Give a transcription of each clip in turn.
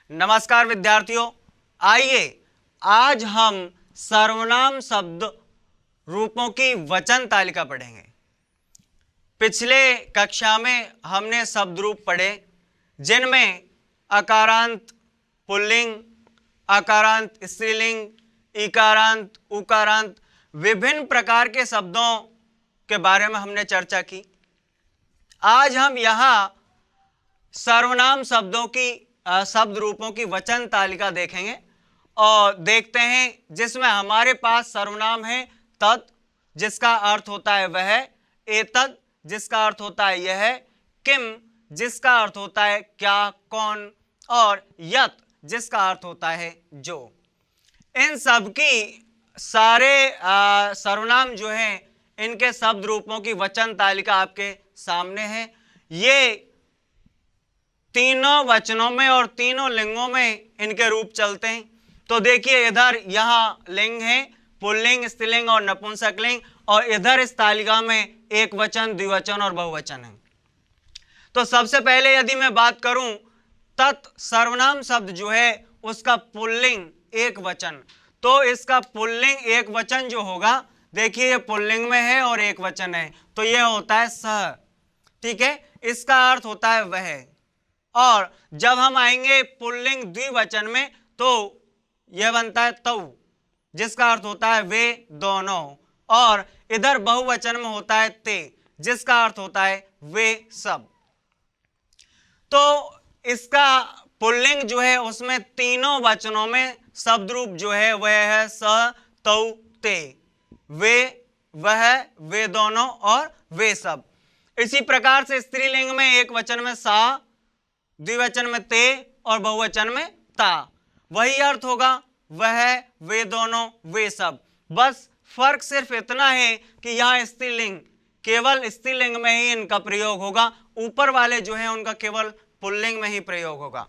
नमस्कार विद्यार्थियों, आइए आज हम सर्वनाम शब्द रूपों की वचन तालिका पढ़ेंगे। पिछले कक्षा में हमने शब्द रूप पढ़े जिनमें अकारांत पुल्लिंग, अकारांत स्त्रीलिंग, इकारांत, उकारांत विभिन्न प्रकार के शब्दों के बारे में हमने चर्चा की। आज हम यहाँ सर्वनाम शब्दों की शब्द रूपों की वचन तालिका देखेंगे और देखते हैं जिसमें हमारे पास सर्वनाम है तत्, जिसका अर्थ होता है वह, एतत् जिसका अर्थ होता है यह, किम जिसका अर्थ होता है क्या, कौन, और यत् जिसका अर्थ होता है जो। इन सब की सारे सर्वनाम जो हैं इनके शब्द रूपों की वचन तालिका आपके सामने है। ये तीनों वचनों में और तीनों लिंगों में इनके रूप चलते हैं। तो देखिए इधर यहाँ लिंग है, पुल्लिंग, स्त्रीलिंग और नपुंसकलिंग, और इधर इस तालिका में एक वचन, द्विवचन और बहुवचन है। तो सबसे पहले यदि मैं बात करूं तत् सर्वनाम शब्द जो है उसका पुल्लिंग एक वचन, तो इसका पुल्लिंग एक वचन जो होगा, देखिए ये पुल्लिंग में है और एक वचन है, तो ये होता है सह। ठीक है, इसका अर्थ होता है वह। और जब हम आएंगे पुल्लिंग द्विवचन में तो यह बनता है तौ, जिसका अर्थ होता है वे दोनों, और इधर बहुवचन में होता है ते, जिसका अर्थ होता है वे सब। तो इसका पुल्लिंग जो है उसमें तीनों वचनों में शब्द रूप जो है वह है स, तौ, ते, वे, वह, वे दोनों और वे सब। इसी प्रकार से स्त्रीलिंग में एक वचन में सा, द्विवचन में ते और बहुवचन में ता, वही अर्थ होगा वह, वे दोनों, वे सब। बस फर्क सिर्फ इतना है कि यहाँ स्त्रीलिंग, केवल स्त्रीलिंग में ही इनका प्रयोग होगा, ऊपर वाले जो है उनका केवल पुल्लिंग में ही प्रयोग होगा।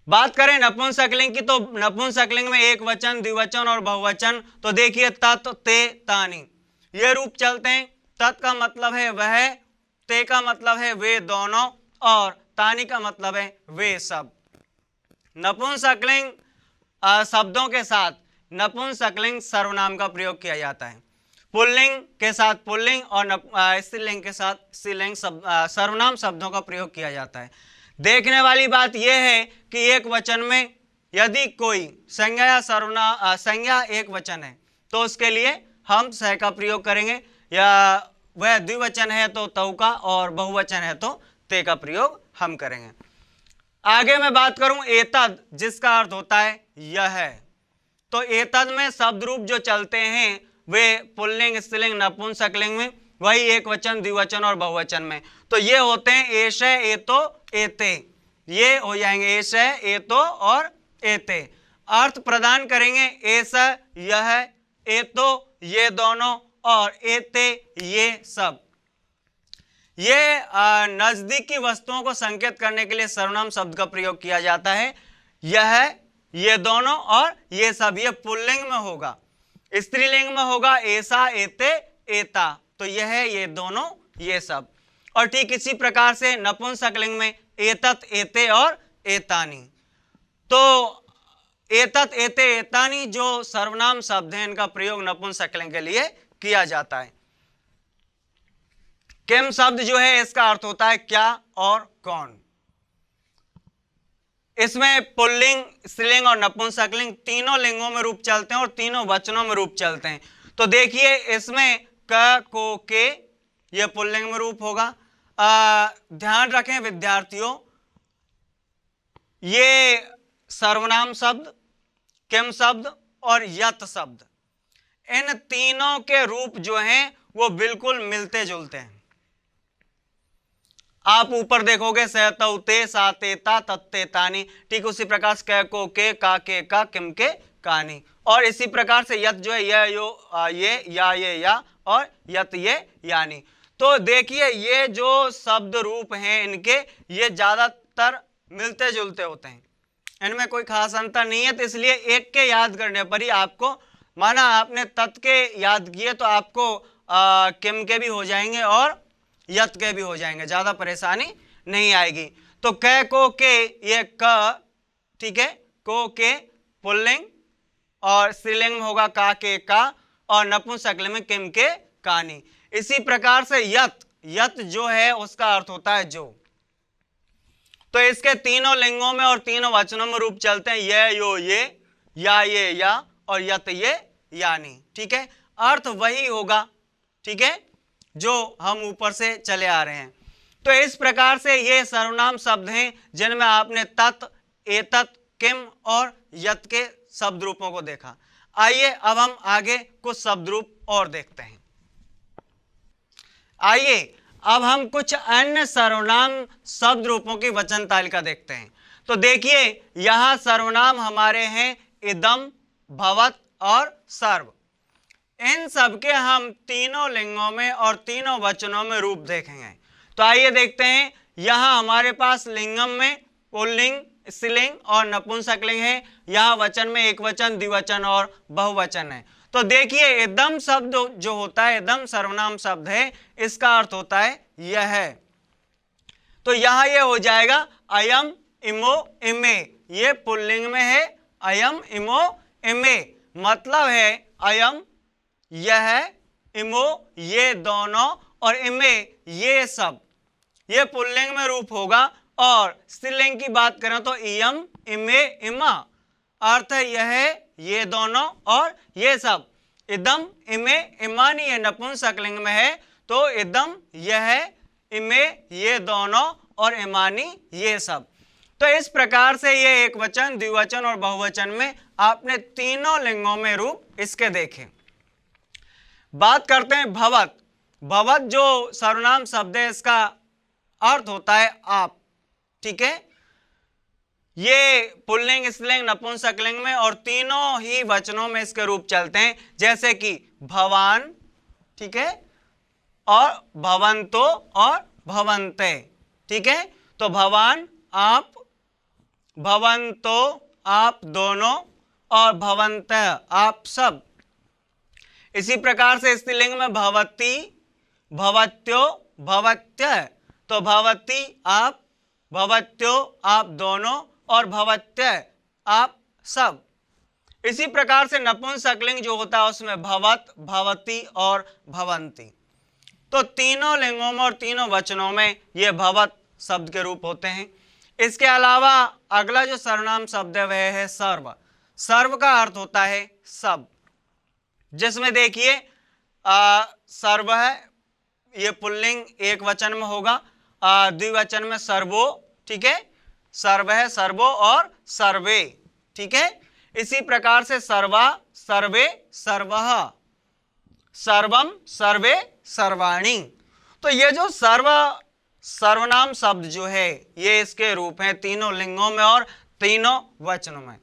बात करें नपुंसकलिंग की, तो नपुंसकलिंग में एक वचन, द्विवचन और बहुवचन। तो देखिए तत्, ते, तानि ये रूप चलते हैं। तत् का मतलब है वह, ते का मतलब है वे दोनों, और तानि का मतलब है वे सब। नपुंसकलिंग शब्दों के साथ नपुंसकलिंग सर्वनाम का प्रयोग किया जाता है, पुल्लिंग के साथ पुल्लिंग और स्त्रीलिंग के साथ स्त्रीलिंग सर्वनाम शब्दों का प्रयोग किया जाता है। देखने वाली बात यह है कि एक वचन में यदि कोई संज्ञा या सर्वनाम संज्ञा एक वचन है तो उसके लिए हम सह का प्रयोग करेंगे, या वह द्विवचन है तो तौ का, और बहुवचन है तो ते का प्रयोग हम करेंगे। आगे मैं बात करूं एतद, जिसका अर्थ होता है यह। तो एतद में शब्द रूप जो चलते हैं वे पुल्लिंग, स्त्रीलिंग, नपुंसकलिंग में वही एक वचन, द्विवचन और बहुवचन में। तो ये होते हैं एष, एतो, एते, ये हो जाएंगे एष, एतो और एते। अर्थ प्रदान करेंगे एष यह, एतो ये दोनों, और एते ये सब। ये नजदीक की वस्तुओं को संकेत करने के लिए सर्वनाम शब्द का प्रयोग किया जाता है। यह, ये दोनों और ये सब, ये पुल्लिंग में होगा। स्त्रीलिंग में होगा ऐसा, एते, एता, तो यह है ये दोनों, ये सब। और ठीक इसी प्रकार से नपुंसकलिंग में एतत्, एते और एतानि। तो एतत्, एते, एतानि जो सर्वनाम शब्द हैं इनका प्रयोग नपुंसकलिंग के लिए किया जाता है। किम शब्द जो है इसका अर्थ होता है क्या और कौन। इसमें पुल्लिंग, स्त्रीलिंग और नपुंसकलिंग तीनों लिंगों में रूप चलते हैं और तीनों वचनों में रूप चलते हैं। तो देखिए इसमें क, को, के ये पुल्लिंग में रूप होगा। ध्यान रखें विद्यार्थियों, ये सर्वनाम शब्द, किम शब्द और यत् शब्द, इन तीनों के रूप जो हैं वो बिल्कुल मिलते जुलते हैं। आप ऊपर देखोगे सह, तौ, ते, सा, ते, ता, तत्ते, तानि, ठीक उसी प्रकार से क, को, के, का, के, का, किम, के, कानि, और इसी प्रकार से यत जो है यह, यो, ये, या, ये, या, और यत, ये, यानी। तो देखिए ये जो शब्द रूप हैं इनके, ये ज्यादातर मिलते जुलते होते हैं, इनमें कोई खास अंतर नहीं है। तो इसलिए एक के याद करने पर ही आपको, माना आपने तत् के याद किए तो आपको किम के भी हो जाएंगे और यत के भी हो जाएंगे, ज्यादा परेशानी नहीं आएगी। तो क, को, के, ये क, ठीक है, को के पुल्लिंग, और स्त्रीलिंग में होगा का के का, और नपुंसकलिंग में किम के कानी। इसी प्रकार से यत, यत जो है उसका अर्थ होता है जो। तो इसके तीनों लिंगों में और तीनों वचनों में रूप चलते हैं ये यो ये, या ये या, और यत ये यानी। ठीक है, अर्थ वही होगा, ठीक है, जो हम ऊपर से चले आ रहे हैं। तो इस प्रकार से ये सर्वनाम शब्द हैं जिनमें आपने तत्, एतत्, किम और यत के शब्द रूपों को देखा। आइए अब हम आगे कुछ शब्द रूप और देखते हैं। आइए अब हम कुछ अन्य सर्वनाम शब्द रूपों की वचन तालिका देखते हैं। तो देखिए यहां सर्वनाम हमारे हैं इदम, भवत और सर्व। इन सब के हम तीनों लिंगों में और तीनों वचनों में रूप देखेंगे। तो आइए देखते हैं। यहां हमारे पास लिंगम में पुल्लिंग, स्त्रीलिंग और नपुंसकलिंग है। यहां वचन में एक वचन, द्विवचन और बहुवचन है। तो देखिए इदम शब्द जो होता है, इदम सर्वनाम शब्द है, इसका अर्थ होता है यह है। तो यहां यह हो जाएगा अयम, इमो, इमे। ये पुल्लिंग में है, अयम, इमो, इमे। मतलब है अयम यह, इमो ये दोनों, और इमे ये सब। ये पुल्लिंग में रूप होगा। और स्त्रीलिंग की बात करें तो इयम, इमे, इमा। अर्थ है यह, ये दोनों और ये सब। इदम, इमे, इमानी ये नपुंसकलिंग में है, तो इदम यह, इमे ये दोनों और इमानी ये सब। तो इस प्रकार से ये एक वचन, द्विवचन और बहुवचन में आपने तीनों लिंगों में रूप इसके देखे। बात करते हैं भवत। भवत जो सर्वनाम शब्द है इसका अर्थ होता है आप। ठीक है, ये पुल्लिंग, स्त्रीलिंग, नपुंसकलिंग में और तीनों ही वचनों में इसके रूप चलते हैं। जैसे कि भवान, ठीक है, और भवंतो और भवंते। ठीक है, तो भवान आप, भवंतो आप दोनों, और भवंत आप सब। इसी प्रकार से स्त्रीलिंग में भवती, भवत्यो, भवत्य। तो भवती आप, भवत्यो आप दोनों, और भवत्य आप सब। इसी प्रकार से नपुंसकलिंग जो होता है उसमें भवत, भवती और भवंती। तो तीनों लिंगों में और तीनों वचनों में ये भवत शब्द के रूप होते हैं। इसके अलावा अगला जो सर्वनाम शब्द है वह है सर्व। सर्व का अर्थ होता है सब, जिसमें देखिए सर्व है, ये पुल्लिंग एक वचन में होगा, द्विवचन में सर्वो। ठीक है, सर्व है, सर्वो और सर्वे। ठीक है, इसी प्रकार से सर्वा, सर्वे, सर्वः, सर्वम, सर्वे, सर्वाणी। तो ये जो सर्वनाम शब्द जो है ये इसके रूप हैं तीनों लिंगों में और तीनों वचनों में।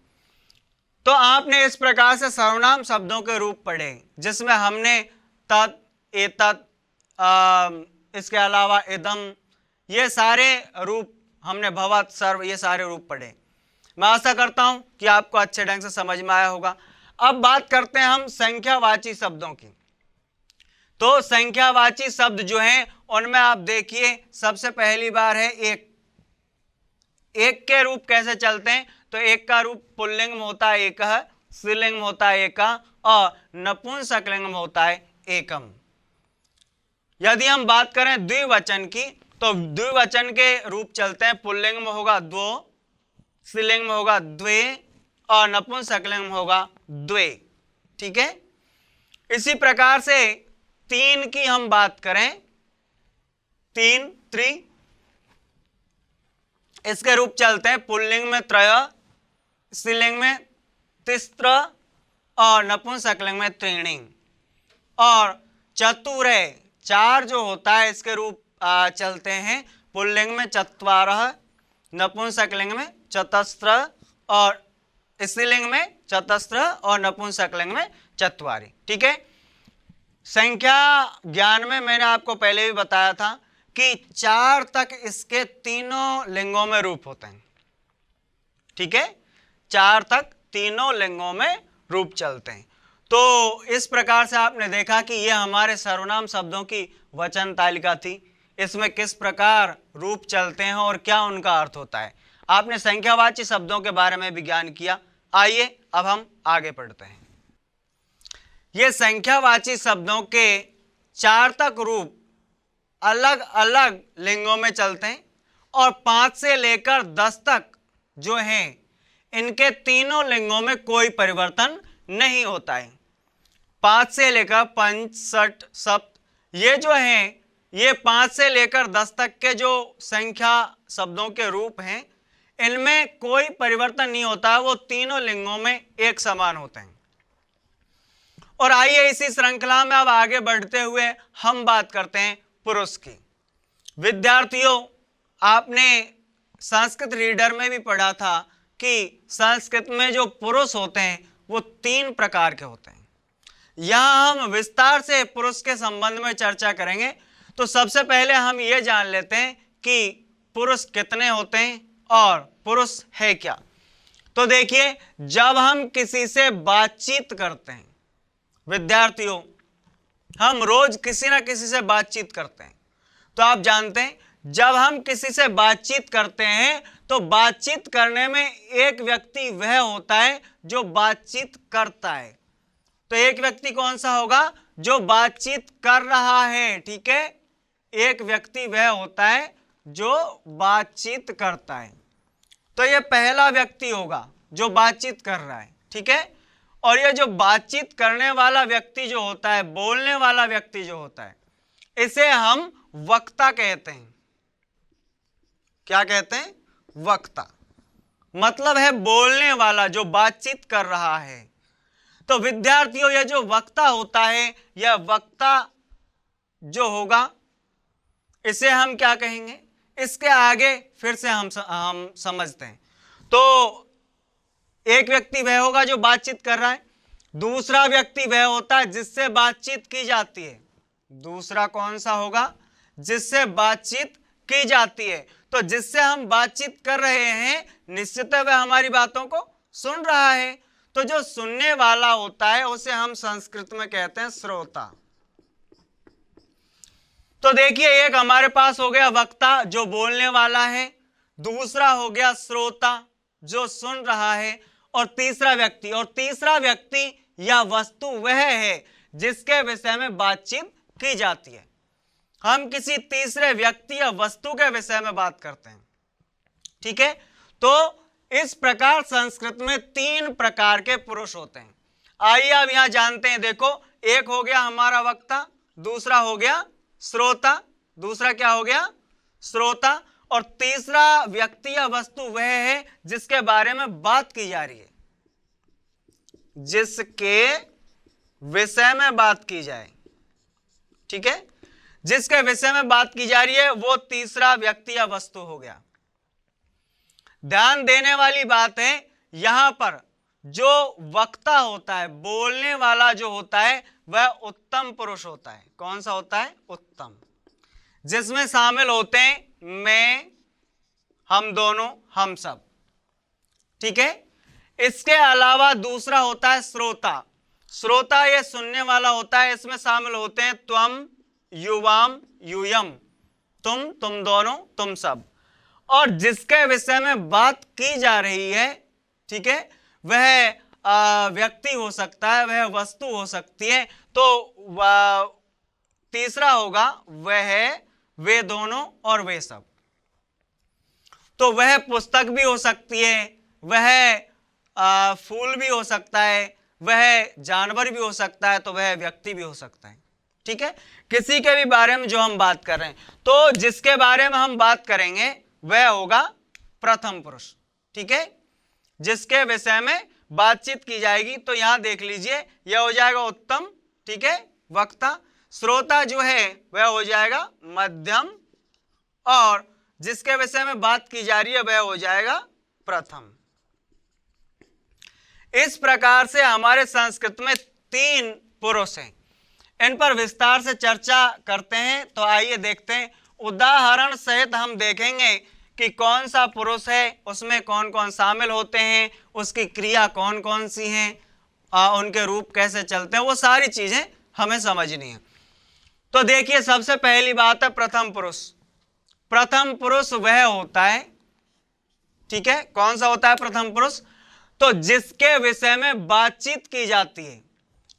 तो आपने इस प्रकार से सर्वनाम शब्दों के रूप पढ़े, जिसमें हमने तत्, एतत्, इसके अलावा इदम, ये सारे रूप हमने भवत, सर्व, ये सारे रूप पढ़े। मैं आशा करता हूं कि आपको अच्छे ढंग से समझ में आया होगा। अब बात करते हैं हम संख्यावाची शब्दों की। तो संख्यावाची शब्द जो हैं उनमें आप देखिए सबसे पहली बार है एक। एक के रूप कैसे चलते हैं? तो एक का रूप पुल्लिंग में होता है एकः, स्त्रीलिंग में होता है एका, और नपुंसकलिंग में होता है एकम। यदि हम बात करें द्विवचन की, तो द्विवचन के रूप चलते हैं, पुल्लिंग में होगा द्वो, स्त्रीलिंग में होगा द्वे, और नपुंसकलिंग में होगा द्वे। ठीक है, इसी प्रकार से तीन की हम बात करें, तीन, त्रि, इसके रूप चलते हैं, पुल्लिंग में त्रय, स्त्रीलिंग में तिस्त्र, और नपुंसकलिंग में त्रीणि। और चतुरे, चार जो होता है इसके रूप चलते हैं, पुल्लिंग में चत्वारः, नपुंसकलिंग में चतस्त्र, और स्त्रीलिंग में चतस्त्र, और नपुंसकलिंग में चत्वारि। ठीक है, संख्या ज्ञान में मैंने आपको पहले भी बताया था कि 4 तक इसके तीनों लिंगों में रूप होते हैं। ठीक है, 4 तक तीनों लिंगों में रूप चलते हैं। तो इस प्रकार से आपने देखा कि यह हमारे सर्वनाम शब्दों की वचन तालिका थी। इसमें किस प्रकार रूप चलते हैं और क्या उनका अर्थ होता है। आपने संख्यावाची शब्दों के बारे में भी ज्ञान किया। आइए अब हम आगे पढ़ते हैं। ये संख्यावाची शब्दों के 4 तक रूप अलग अलग लिंगों में चलते हैं और 5 से लेकर 10 तक जो हैं इनके तीनों लिंगों में कोई परिवर्तन नहीं होता है। 5 से लेकर 5, 6, 7 ये जो हैं ये 5 से लेकर 10 तक के जो संख्या शब्दों के रूप हैं इनमें कोई परिवर्तन नहीं होता, वो तीनों लिंगों में एक समान होते हैं। और आइए इसी श्रृंखला में अब आगे बढ़ते हुए हम बात करते हैं पुरुष की। विद्यार्थियों, आपने संस्कृत रीडर में भी पढ़ा था कि संस्कृत में जो पुरुष होते हैं वो 3 प्रकार के होते हैं। यहां हम विस्तार से पुरुष के संबंध में चर्चा करेंगे। तो सबसे पहले हम ये जान लेते हैं कि पुरुष कितने होते हैं और पुरुष है क्या। तो देखिए, जब हम किसी से बातचीत करते हैं, विद्यार्थियों हम रोज किसी ना किसी से बातचीत करते हैं, तो आप जानते हैं जब हम किसी से बातचीत करते हैं तो बातचीत करने में एक व्यक्ति वह होता है जो बातचीत करता है। तो एक व्यक्ति कौन सा होगा? जो बातचीत कर रहा है। ठीक है, एक व्यक्ति वह होता है जो बातचीत करता है। तो ये पहला व्यक्ति होगा जो बातचीत कर रहा है। ठीक है, और ये जो बातचीत करने वाला व्यक्ति जो होता है, बोलने वाला व्यक्ति जो होता है, इसे हम वक्ता कहते हैं। क्या कहते हैं? वक्ता। मतलब है बोलने वाला, जो बातचीत कर रहा है। तो विद्यार्थियों, ये जो वक्ता होता है, यह वक्ता जो होगा इसे हम क्या कहेंगे? इसके आगे फिर से हम समझते हैं। तो एक व्यक्ति वह होगा जो बातचीत कर रहा है, दूसरा व्यक्ति वह होता है जिससे बातचीत की जाती है। दूसरा कौन सा होगा? जिससे बातचीत की जाती है। तो जिससे हम बातचीत कर रहे हैं निश्चित है वह हमारी बातों को सुन रहा है। तो जो सुनने वाला होता है उसे हम संस्कृत में कहते हैं श्रोता। तो देखिए, एक हमारे पास हो गया वक्ता जो बोलने वाला है, दूसरा हो गया श्रोता जो सुन रहा है, और तीसरा व्यक्ति या वस्तु वह है जिसके विषय में बातचीत की जाती है। हम किसी तीसरे व्यक्ति या वस्तु के विषय में बात करते हैं। ठीक है, तो इस प्रकार संस्कृत में 3 प्रकार के पुरुष होते हैं। आइए अब यहां जानते हैं। देखो, एक हो गया हमारा वक्ता, दूसरा हो गया श्रोता, दूसरा क्या हो गया? श्रोता, और तीसरा व्यक्ति या वस्तु वह है जिसके बारे में बात की जा रही है, जिसके विषय में बात की जाए। ठीक है, जिसके विषय में बात की जा रही है वो तीसरा व्यक्ति या वस्तु हो गया। ध्यान देने वाली बात है, यहां पर जो वक्ता होता है, बोलने वाला जो होता है, वह उत्तम पुरुष होता है। कौन सा होता है? उत्तम, जिसमें शामिल होते हैं मैं, हम दोनों, हम सब। ठीक है, इसके अलावा दूसरा होता है श्रोता। श्रोता ये सुनने वाला होता है, इसमें शामिल होते हैं त्वम, युवाम, यूयम, तुम दोनों, तुम सब। और जिसके विषय में बात की जा रही है, ठीक है, वह व्यक्ति हो सकता है, वह वस्तु हो सकती है। तो तीसरा होगा वह, वे दोनों और वे सब। तो वह पुस्तक भी हो सकती है, वह फूल भी हो सकता है, वह जानवर भी हो सकता है, तो वह व्यक्ति भी हो सकता है। ठीक है, किसी के भी बारे में जो हम बात कर रहे हैं, तो जिसके बारे में हम बात करेंगे वह होगा प्रथम पुरुष। ठीक है, जिसके विषय में बातचीत की जाएगी। तो यहां देख लीजिए, यह हो जाएगा उत्तम। ठीक है, वक्ता। श्रोता जो है वह हो जाएगा मध्यम, और जिसके विषय में बात की जा रही है वह हो जाएगा प्रथम। इस प्रकार से हमारे संस्कृत में 3 पुरुष हैं। इन पर विस्तार से चर्चा करते हैं। तो आइए देखते हैं, उदाहरण सहित हम देखेंगे कि कौन सा पुरुष है, उसमें कौन कौन शामिल होते हैं, उसकी क्रिया कौन कौन सी हैं, उनके रूप कैसे चलते हैं, वो सारी चीजें हमें समझनी है। तो देखिए, सबसे पहली बात है प्रथम पुरुष। प्रथम पुरुष वह होता है, ठीक है, कौन सा होता है प्रथम पुरुष? तो जिसके विषय में बातचीत की जाती है,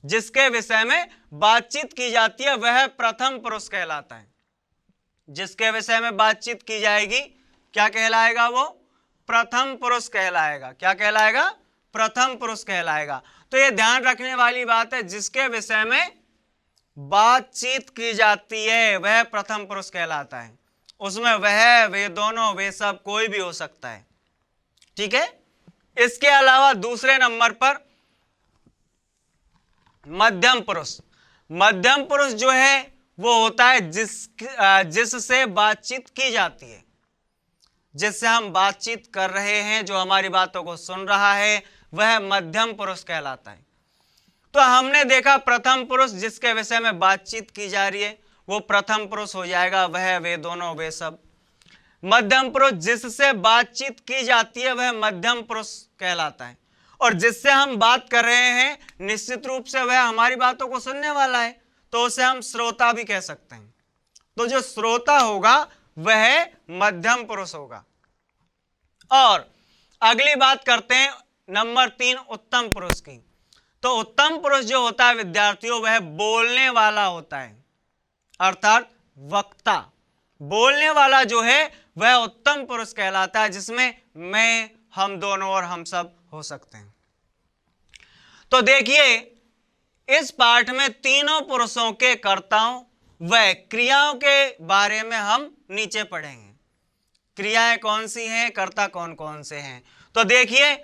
जिसके विषय में बातचीत की जाती है वह प्रथम पुरुष कहलाता है। जिसके विषय में बातचीत की जाएगी क्या कहलाएगा? वो प्रथम पुरुष कहलाएगा। क्या कहलाएगा? प्रथम पुरुष कहलाएगा। तो ये ध्यान रखने वाली बात है, जिसके विषय में बातचीत की जाती है वह प्रथम पुरुष कहलाता है। उसमें वह, वे दोनों, वे सब, कोई भी हो सकता है। ठीक है। इसके अलावा दूसरे नंबर पर मध्यम पुरुष। मध्यम पुरुष जो है वो होता है जिससे बातचीत की जाती है, जिससे हम बातचीत कर रहे हैं, जो हमारी बातों को सुन रहा है, वह मध्यम पुरुष कहलाता है। तो हमने देखा प्रथम पुरुष जिसके विषय में बातचीत की जा रही है वो प्रथम पुरुष हो जाएगा, वह, वे दोनों, वे सब। मध्यम पुरुष जिससे बातचीत की जाती है वह मध्यम पुरुष कहलाता है। और जिससे हम बात कर रहे हैं निश्चित रूप से वह हमारी बातों को सुनने वाला है, तो उसे हम श्रोता भी कह सकते हैं। तो जो श्रोता होगा वह मध्यम पुरुष होगा। और अगली बात करते हैं नंबर 3 उत्तम पुरुष की। तो उत्तम पुरुष जो होता है विद्यार्थियों, वह बोलने वाला होता है, अर्थात वक्ता। बोलने वाला जो है वह उत्तम पुरुष कहलाता है, जिसमें मैं, हम दोनों और हम सब हो सकते हैं। तो देखिए इस पाठ में तीनों पुरुषों के कर्ताओं व क्रियाओं के बारे में हम नीचे पढ़ेंगे। क्रियाएं कौन सी हैं, कर्ता कौन कौन से हैं। तो देखिए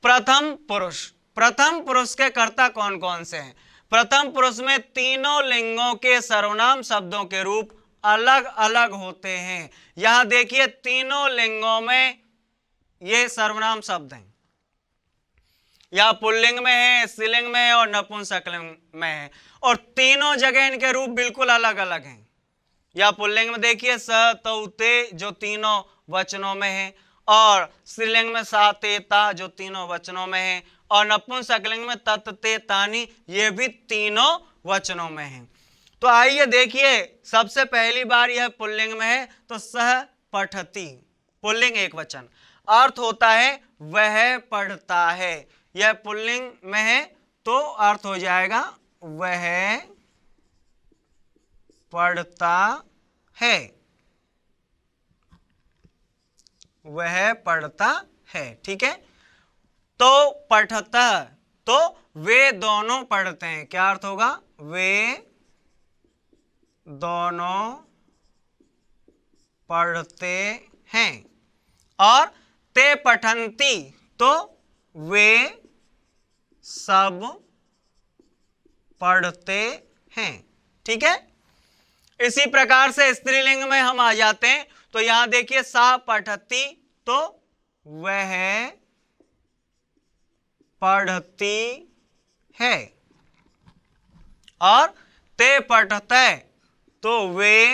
प्रथम पुरुष, प्रथम पुरुष के कर्ता कौन कौन से हैं। प्रथम पुरुष में तीनों लिंगों के सर्वनाम शब्दों के रूप अलग अलग होते हैं। यहां देखिए तीनों लिंगों में ये सर्वनाम शब्द हैं, या पुल्लिंग में है, स्त्रीलिंग में है और नपुंसकलिंग में है, और तीनों जगह इनके रूप बिल्कुल अलग अलग हैं। या पुल्लिंग में देखिए स, तौ, ते जो तीनों वचनों में है, और स्त्रीलिंग में सा, ते, ता जो तीनों वचनों में है, और नपुंसकलिंग में तत्, ते, तानि ये भी तीनों वचनों में है। तो आइए देखिए, सबसे पहली बार यह पुल्लिंग में है, तो सह पठति, पुल्लिंग एक वचन, अर्थ होता है वह पढ़ता है। यह पुल्लिंग में है तो अर्थ हो जाएगा वह पढ़ता है, वह पढ़ता है। ठीक है। तो पठता, तो वे दोनों पढ़ते हैं, क्या अर्थ होगा? वे दोनों पढ़ते हैं। और ते पठन्ति, तो वे सब पढ़ते हैं। ठीक है। इसी प्रकार से स्त्रीलिंग में हम आ जाते हैं। तो यहां देखिए सा पठति, तो वह पढ़ती है, और ते पठते, तो वे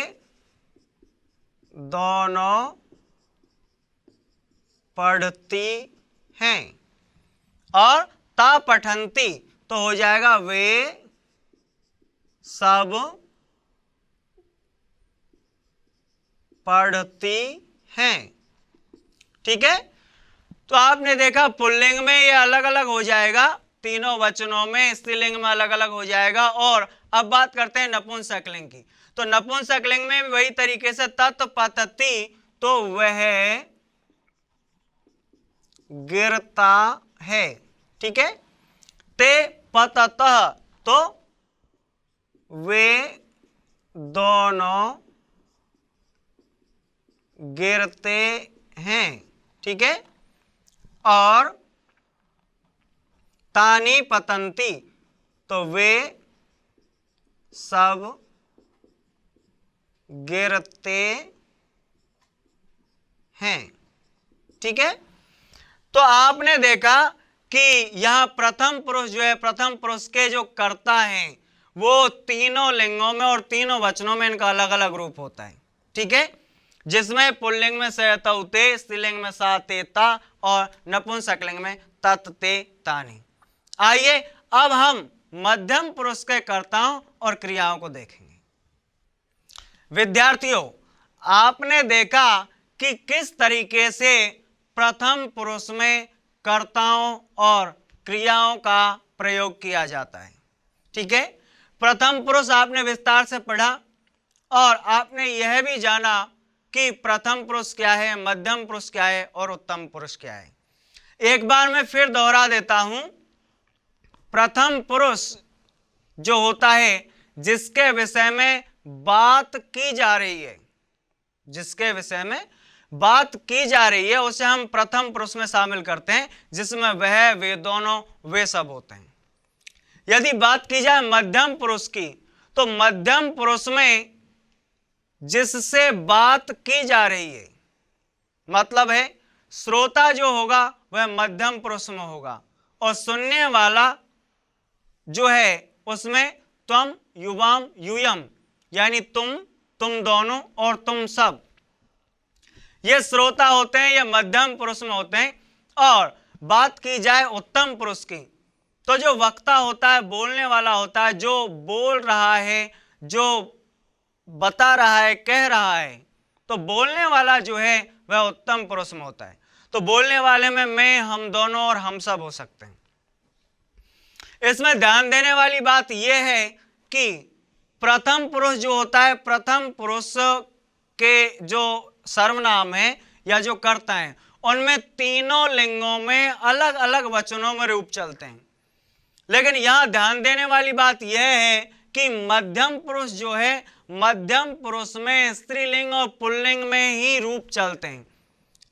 दोनों पढ़ती हैं, और ता पठन्ति तो हो जाएगा वे सब पढ़ती हैं। ठीक है। तो आपने देखा पुल्लिंग में ये अलग अलग हो जाएगा, तीनों वचनों में, स्त्रीलिंग में अलग अलग हो जाएगा। और अब बात करते हैं नपुंसकलिंग की। तो नपुंसकलिंग में वही तरीके से तत् पतति, तो वह गिरता है। ठीक है। ते पततः, तो वे दोनों गिरते हैं। ठीक है। और तानि पतन्ति, तो वे सब गिरते हैं। ठीक है। तो आपने देखा कि यहां प्रथम पुरुष जो है, प्रथम पुरुष के जो कर्ता हैं वो तीनों लिंगों में और तीनों वचनों में इनका अलग अलग रूप होता है। ठीक है। जिसमें पुल्लिंग में स, तौ, ते, स्त्रीलिंग में सा, ते, ता, और नपुंसकलिंग में तत्, ते, तानि। आइए अब हम मध्यम पुरुष के कर्ताओं और क्रियाओं को देखेंगे। विद्यार्थियों, आपने देखा कि किस तरीके से प्रथम पुरुष में कर्ताओं और क्रियाओं का प्रयोग किया जाता है। ठीक है, प्रथम पुरुष आपने विस्तार से पढ़ा और आपने यह भी जाना कि प्रथम पुरुष क्या है, मध्यम पुरुष क्या है और उत्तम पुरुष क्या है। एक बार मैं फिर दोहरा देता हूं, प्रथम पुरुष जो होता है जिसके विषय में बात की जा रही है, जिसके विषय में बात की जा रही है उसे हम प्रथम पुरुष में शामिल करते हैं, जिसमें वह वे दोनों वे सब होते हैं। यदि बात की जाए मध्यम पुरुष की, तो मध्यम पुरुष में जिससे बात की जा रही है, मतलब है श्रोता जो होगा वह मध्यम पुरुष में होगा, और सुनने वाला जो है उसमें त्वम युवाम यूयम, यानी तुम दोनों और तुम सब, ये श्रोता होते हैं, ये मध्यम पुरुष में होते हैं। और बात की जाए उत्तम पुरुष की, तो जो वक्ता होता है, बोलने वाला होता है, जो बोल रहा है, जो बता रहा है, कह रहा है, तो बोलने वाला जो है वह उत्तम पुरुष में होता है। तो बोलने वाले में मैं, हम दोनों और हम सब हो सकते हैं। इसमें ध्यान देने वाली बात यह है कि प्रथम पुरुष जो होता है, प्रथम पुरुष के जो सर्वनाम है या जो कर्ता है, उनमें तीनों लिंगों में अलग अलग वचनों में रूप चलते हैं। लेकिन यहां ध्यान देने वाली बात यह है कि मध्यम पुरुष जो है, मध्यम पुरुष में स्त्रीलिंग और पुल्लिंग में ही रूप चलते हैं।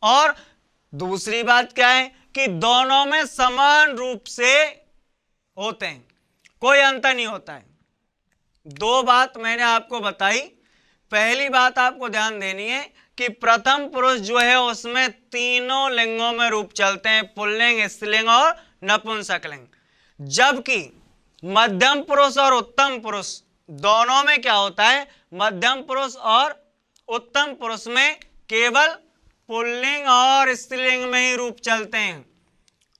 और दूसरी बात क्या है कि दोनों में समान रूप से होते हैं, कोई अंतर नहीं होता है। दो बात मैंने आपको बताई। पहली बात आपको ध्यान देनी है कि प्रथम पुरुष जो है उसमें तीनों लिंगों में रूप चलते हैं, पुल्लिंग, स्त्रीलिंग और नपुंसकलिंग। जबकि मध्यम पुरुष और उत्तम पुरुष दोनों में क्या होता है, मध्यम पुरुष और उत्तम पुरुष में केवल पुल्लिंग और स्त्रीलिंग में ही रूप चलते हैं।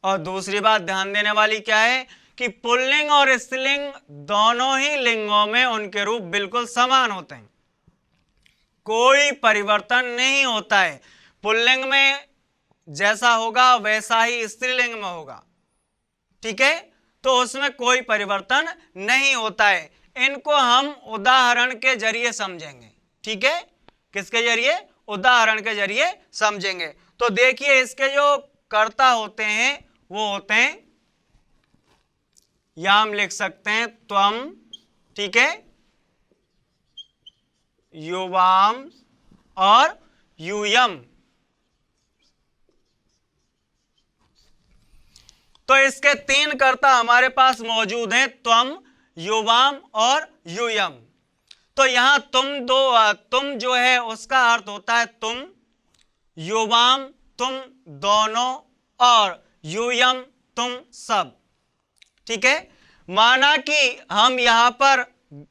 और दूसरी बात ध्यान देने वाली क्या है कि पुल्लिंग और स्त्रीलिंग दोनों ही लिंगों में उनके रूप बिल्कुल समान होते हैं, कोई परिवर्तन नहीं होता है। पुल्लिंग में जैसा होगा वैसा ही स्त्रीलिंग में होगा। ठीक है, तो उसमें कोई परिवर्तन नहीं होता है। इनको हम उदाहरण के जरिए समझेंगे। ठीक है, किसके जरिए? उदाहरण के जरिए समझेंगे। तो देखिए, इसके जो कर्ता होते हैं वो होते हैं, या हम लिख सकते हैं त्वम, ठीक है, युवाम और यूयम। तो इसके तीन कर्ता हमारे पास मौजूद हैं, त्वम, युवाम और यूयम। तो यहां तुम जो है उसका अर्थ होता है तुम, युवाम तुम दोनों और यूयम तुम सब। ठीक है, माना कि हम यहां पर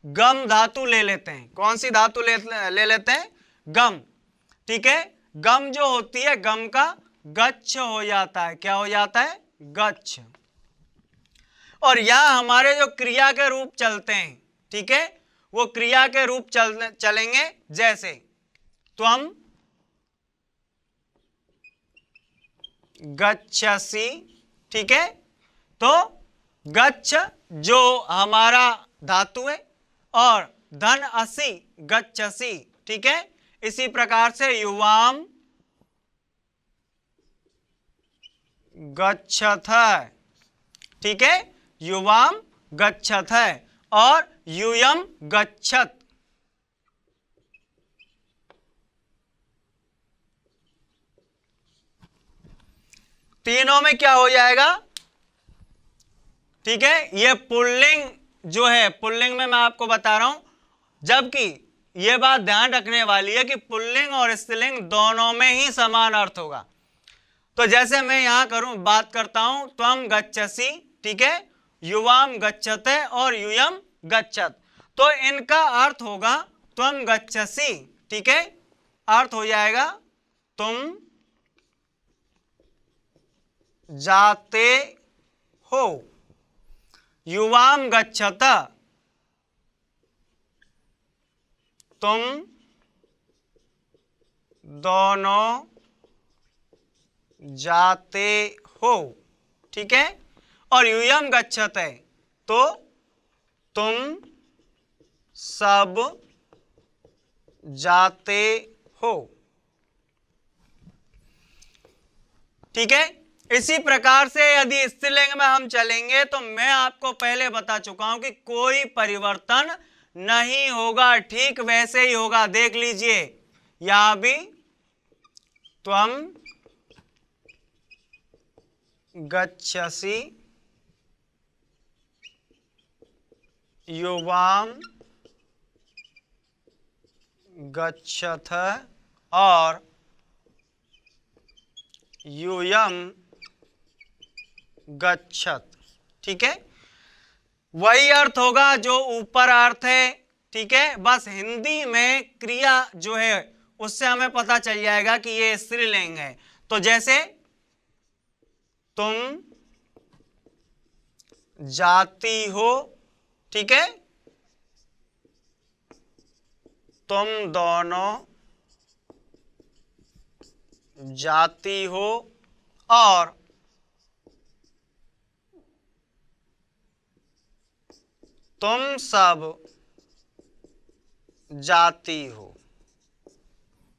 गम धातु ले लेते हैं। कौन सी धातु ले लेते हैं? गम। ठीक है, गम जो होती है, गम का गच्छ हो जाता है। क्या हो जाता है? गच्छ। और यहां हमारे जो क्रिया के रूप चलते हैं, ठीक है, वो क्रिया के रूप चलेंगे जैसे त्वम गच्छसि। ठीक है, तो गच्छ जो हमारा धातु है और धन असि गच्छसि। ठीक है, इसी प्रकार से युवाम गच्छथ। ठीक है, युवाम गच्छथ और यूयम गच्छत। तीनों में क्या हो जाएगा? ठीक है, ये पुल्लिंग जो है, पुल्लिंग में मैं आपको बता रहा हूं, जबकि यह बात ध्यान रखने वाली है कि पुल्लिंग और स्त्रीलिंग दोनों में ही समान अर्थ होगा। तो जैसे मैं यहां बात करता हूं त्वम गच्छसि, ठीक है, युवाम गच्छते और यूयम गच्छत, तो इनका अर्थ होगा त्वम गच्छसि। ठीक है, अर्थ हो जाएगा तुम जाते हो। युवाम गच्छत, तुम दोनों जाते हो, ठीक है। और यूयम गच्छते तो तुम सब जाते हो, ठीक है। इसी प्रकार से यदि स्त्रीलिंग में हम चलेंगे तो मैं आपको पहले बता चुका हूं कि कोई परिवर्तन नहीं होगा, ठीक वैसे ही होगा। देख लीजिए यहां भी त्वम गच्छसि, युवाम गच्छथ और यूयम गच्छत, ठीक है। वही अर्थ होगा जो ऊपर अर्थ है, ठीक है। बस हिंदी में क्रिया जो है उससे हमें पता चल जाएगा कि ये स्त्रीलिंग है। तो जैसे तुम जाती हो, ठीक है, तुम दोनों जाती हो और तुम सब जाती हो,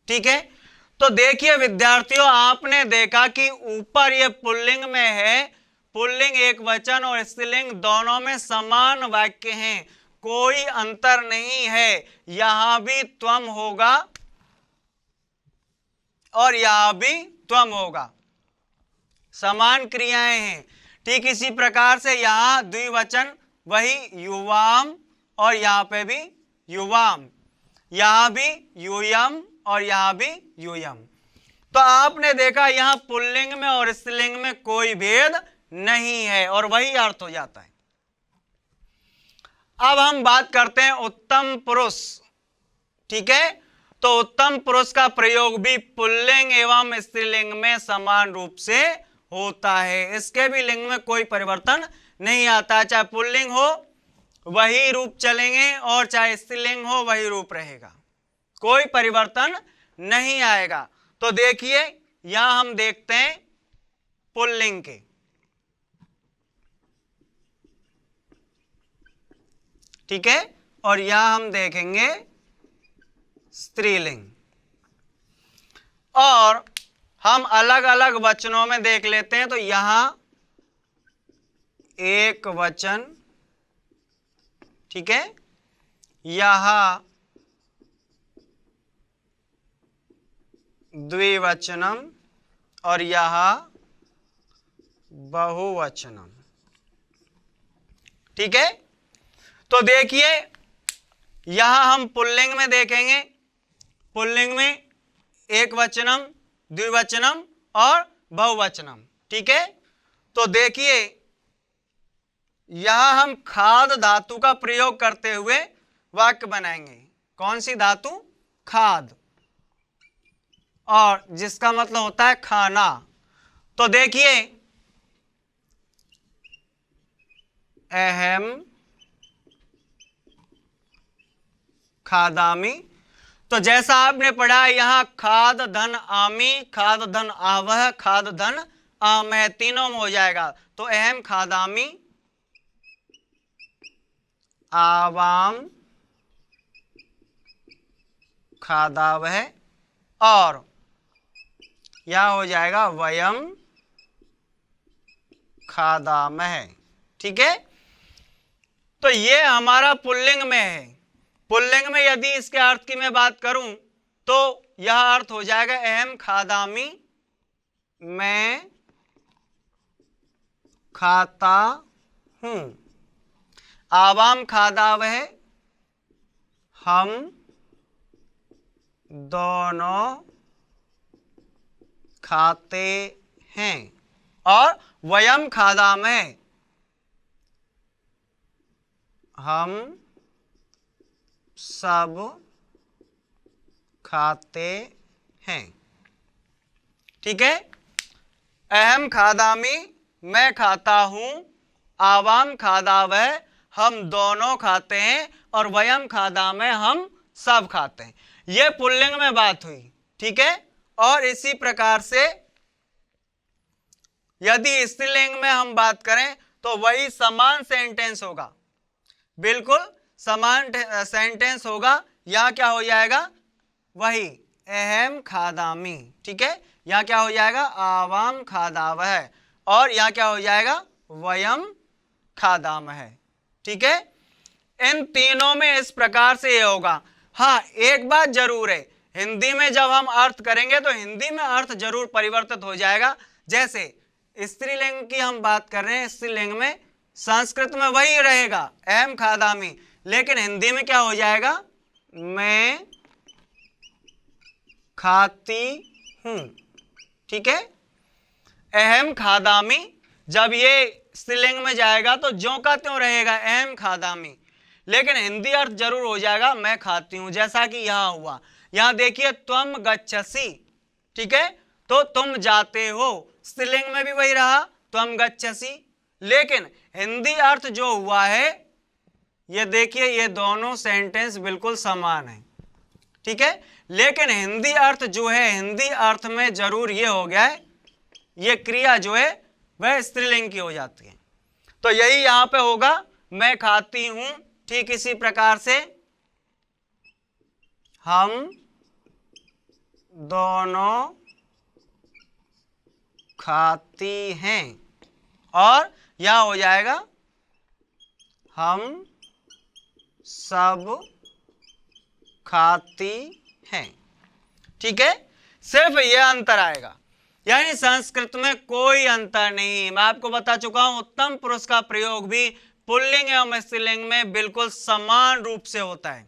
ठीक है। तो देखिए विद्यार्थियों, आपने देखा कि ऊपर ये पुल्लिंग में है, पुल्लिंग एक वचन और स्त्रीलिंग दोनों में समान वाक्य हैं, कोई अंतर नहीं है। यहां भी त्वम होगा और यहां भी त्वम होगा, समान क्रियाएं हैं। ठीक इसी प्रकार से यहां द्विवचन वही युवाम और यहां पे भी युवाम, यहां भी यूयम और यहां भी यूयम। तो आपने देखा यहां पुल्लिंग में और स्त्रीलिंग में कोई भेद नहीं है और वही अर्थ हो जाता है। अब हम बात करते हैं उत्तम पुरुष, ठीक है। तो उत्तम पुरुष का प्रयोग भी पुल्लिंग एवं स्त्रीलिंग में समान रूप से होता है, इसके भी लिंग में कोई परिवर्तन नहीं आता। चाहे पुल्लिंग हो वही रूप चलेंगे और चाहे स्त्रीलिंग हो वही रूप रहेगा, कोई परिवर्तन नहीं आएगा। तो देखिए यहां हम देखते हैं पुल्लिंग के, ठीक है, और यहां हम देखेंगे स्त्रीलिंग। और हम अलग अलग वचनों में देख लेते हैं। तो यहां एक वचन, ठीक है, यहां द्विवचनम और यहां बहुवचनम, ठीक है। तो देखिए यहां हम पुल्लिंग में देखेंगे, पुल्लिंग में एक वचनम, द्विवचनम और बहुवचनम, ठीक है। तो देखिए यहां हम खाद धातु का प्रयोग करते हुए वाक्य बनाएंगे। कौन सी धातु? खाद, और जिसका मतलब होता है खाना। तो देखिए अहम खादामी, तो जैसा आपने पढ़ा यहां खाद धन आमी, खाद धन आवह, खाद धन आमह, तीनों में हो जाएगा। तो अहम खादामी, आवाम खादावह, और यह हो जाएगा वयम खादामह, ठीक है। तो ये हमारा पुल्लिंग में है। पुल्लिंग में यदि इसके अर्थ की मैं बात करूं तो यह अर्थ हो जाएगा अहम खादामी, मैं खाता हूं। आवाम खादावह, हम दोनों खाते हैं। और वयम खादामह, हम सब खाते हैं, ठीक है। अहम खादामी, मैं खाता हूं, आवाम खादावह, हम दोनों खाते हैं, और वयम खादामह, हम सब खाते हैं। यह पुल्लिंग में बात हुई, ठीक है। और इसी प्रकार से यदि स्त्रीलिंग में हम बात करें तो वही समान सेंटेंस होगा, बिल्कुल समान सेंटेंस होगा। यहाँ क्या हो जाएगा, वही अहम खादामी, ठीक है। यहाँ क्या हो जाएगा, आवाम खादावह, और यहाँ क्या हो जाएगा, वयम खादामह, ठीक है। इन तीनों में इस प्रकार से ये होगा। हाँ, एक बात जरूर है, हिंदी में जब हम अर्थ करेंगे तो हिंदी में अर्थ जरूर परिवर्तित हो जाएगा। जैसे स्त्रीलिंग की हम बात कर रहे हैं, स्त्रीलिंग में संस्कृत में वही रहेगा अहम खादामी, लेकिन हिंदी में क्या हो जाएगा, मैं खाती हूं, ठीक है। अहम खादामी जब ये स्त्रीलिंग में जाएगा तो ज्यों का त्यों रहेगा अहम खादामी, लेकिन हिंदी अर्थ जरूर हो जाएगा मैं खाती हूं, जैसा कि यहां हुआ। यहां देखिए त्वम गच्छसि, ठीक है, तो तुम जाते हो, स्त्रीलिंग में भी वही रहा त्वम गच्छसि, लेकिन हिंदी अर्थ जो हुआ है, ये देखिए ये दोनों सेंटेंस बिल्कुल समान है, ठीक है, लेकिन हिंदी अर्थ जो है, हिंदी अर्थ में जरूर ये हो गया है, ये क्रिया जो है वह स्त्रीलिंग की हो जाती है। तो यही यहां पे होगा, मैं खाती हूं। ठीक इसी प्रकार से हम दोनों खाती हैं, और यह हो जाएगा हम सब खाती हैं, ठीक है। सिर्फ यह अंतर आएगा, यानी संस्कृत में कोई अंतर नहीं। मैं आपको बता चुका हूं, उत्तम पुरुष का प्रयोग भी पुल्लिंग एवं स्त्रीलिंग में बिल्कुल समान रूप से होता है,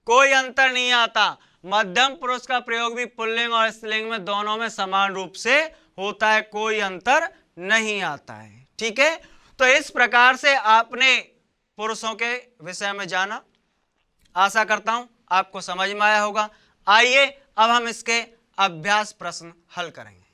कोई अंतर नहीं आता। मध्यम पुरुष का प्रयोग भी पुल्लिंग और स्त्रीलिंग में दोनों में समान रूप से होता है, कोई अंतर नहीं आता है, ठीक है। तो इस प्रकार से आपने पुरुषों के विषय में जाना, आशा करता हूं आपको समझ में आया होगा। आइए अब हम इसके अभ्यास प्रश्न हल करेंगे।